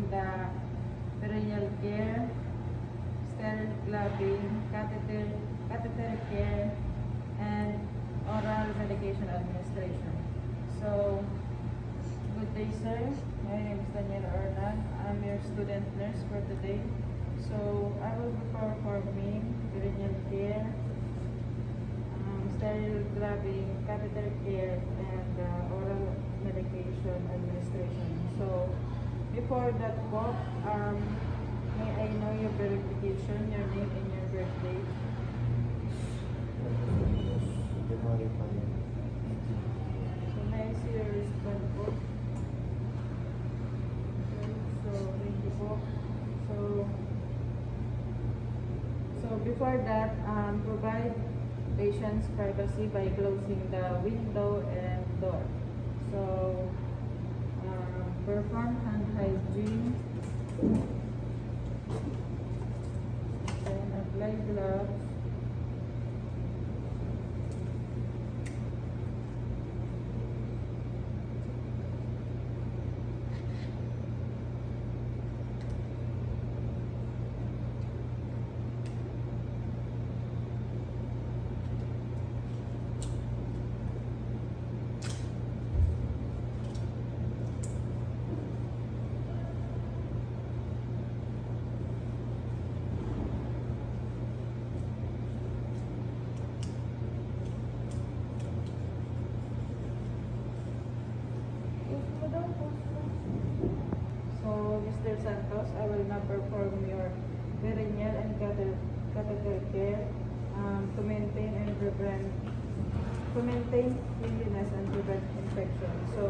the perineal care, sterile clubbing, catheter care, and oral medication administration. So, good day, sir. My name is Daniel Ornan. I'm your student nurse for today. So, I will be performing perineal care, sterile clubbing, catheter care, and oral medication administration. So, before that po, may I know your verification, your name, and your birthday? January 5, 18. So, may I see your wristband po? Okay, so, thank you po. So before that, provide patient's privacy by closing the window and door. So, perform hand hygiene, and apply gloves. So, Mr. Santos, I will now perform your perineal and catheter care to maintain cleanliness and prevent infection. So,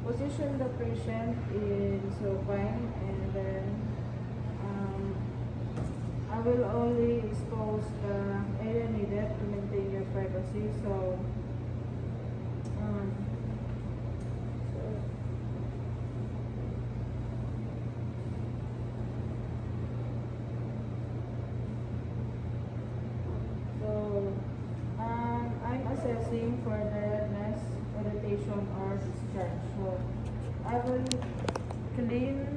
position the patient in supine, and then I will only expose the area needed to maintain your privacy. So, I'm assessing for redness, irritation, or discharge. So, I will clean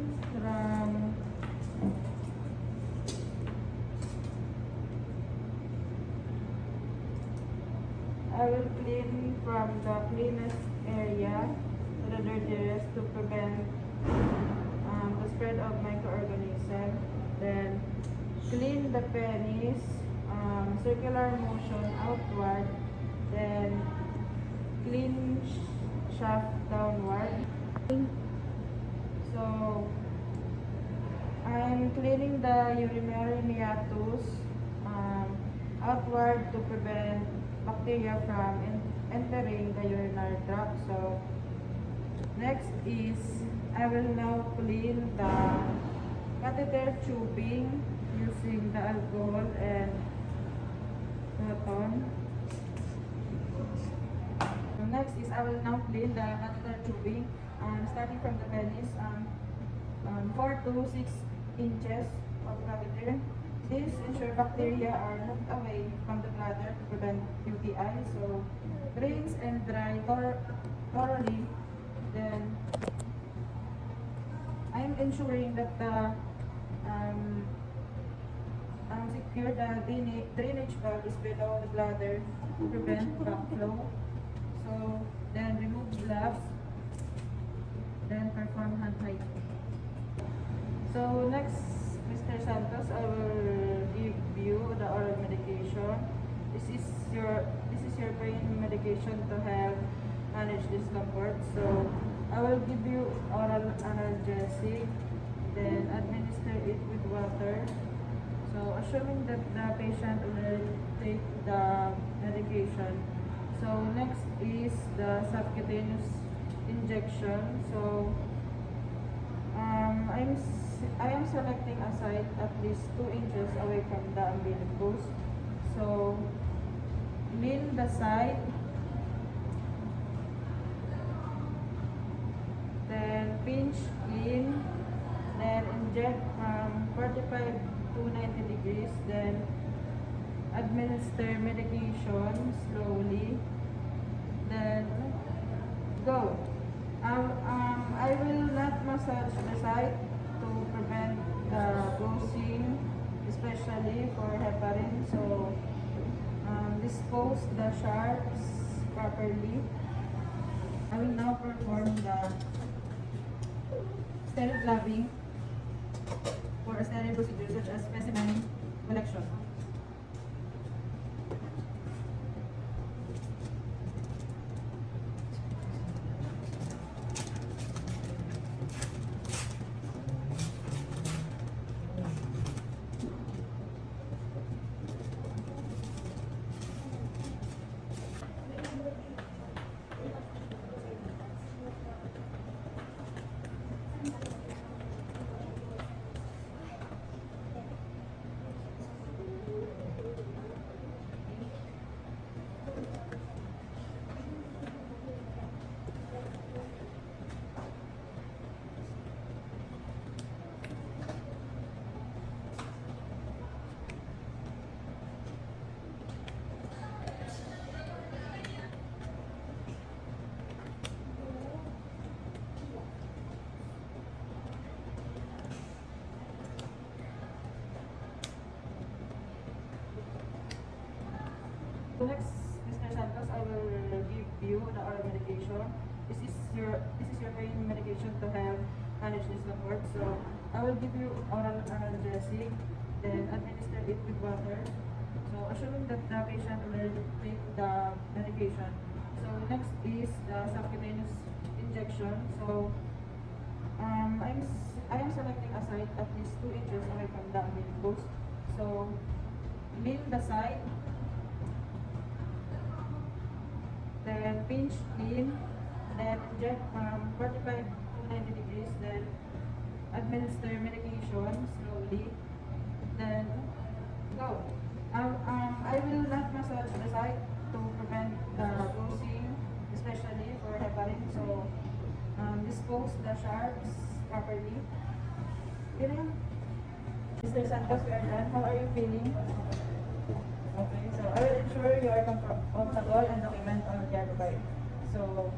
from the cleanest area to the dirtiest to prevent the spread of microorganisms. Then, clean the penis, circular motion outward, then clean shaft downward. So, I'm cleaning the urinary meatus outward to prevent bacteria from entering the urinary tract. So, next is I will now clean the catheter tubing using the alcohol and cotton. Next is I will now clean the catheter tubing starting from the penis, 4 to 6 inches of catheter. This ensure bacteria are moved away from the bladder to prevent UTI. So, rinse and dry thoroughly. Then, I'm ensuring that the secure the drainage valve is below the bladder to prevent backflow. So, then remove gloves. Then perform hand hygiene. So next, Mr. Santos, I will give you the oral medication. This is your pain medication to help manage discomfort. So I will give you oral analgesic, then administer it with water. So assuming that the patient will take the medication. So next is the subcutaneous injection. So I am selecting a site at least 2 inches away from the umbilicus. So lean the site, then pinch in, then inject from 45 to 90 degrees, then administer medication slowly, then go. I will not massage the site, dispose the sharps properly. I will now perform the sterile gloving for a sterile procedure such as specimen collection. So next, Mr. Santos, I will give you the oral medication. This is your main medication to have manage this support. So I will give you oral analgesic, then administer it with water. So assuming that the patient will take the medication. So next is the subcutaneous injection. So I am selecting a site at least 2 inches away from the umbilicus. So lean the site. Then pinch in, then inject from 45 to 90 degrees, then administer medication slowly, then go. I will not massage the site to prevent the bruising, especially for heparin. So dispose the sharps properly. Perineal. Mr. Santos, we are done. How are you feeling? Okay, so I will ensure you are comfortable and document all the advice. So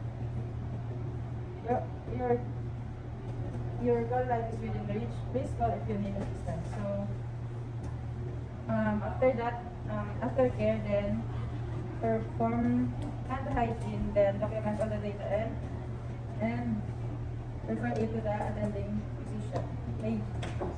your goal line is within reach. Please call if you need assistance. So after that, after care, then perform hand hygiene, then document all the data and refer it to the attending physician. Thank you.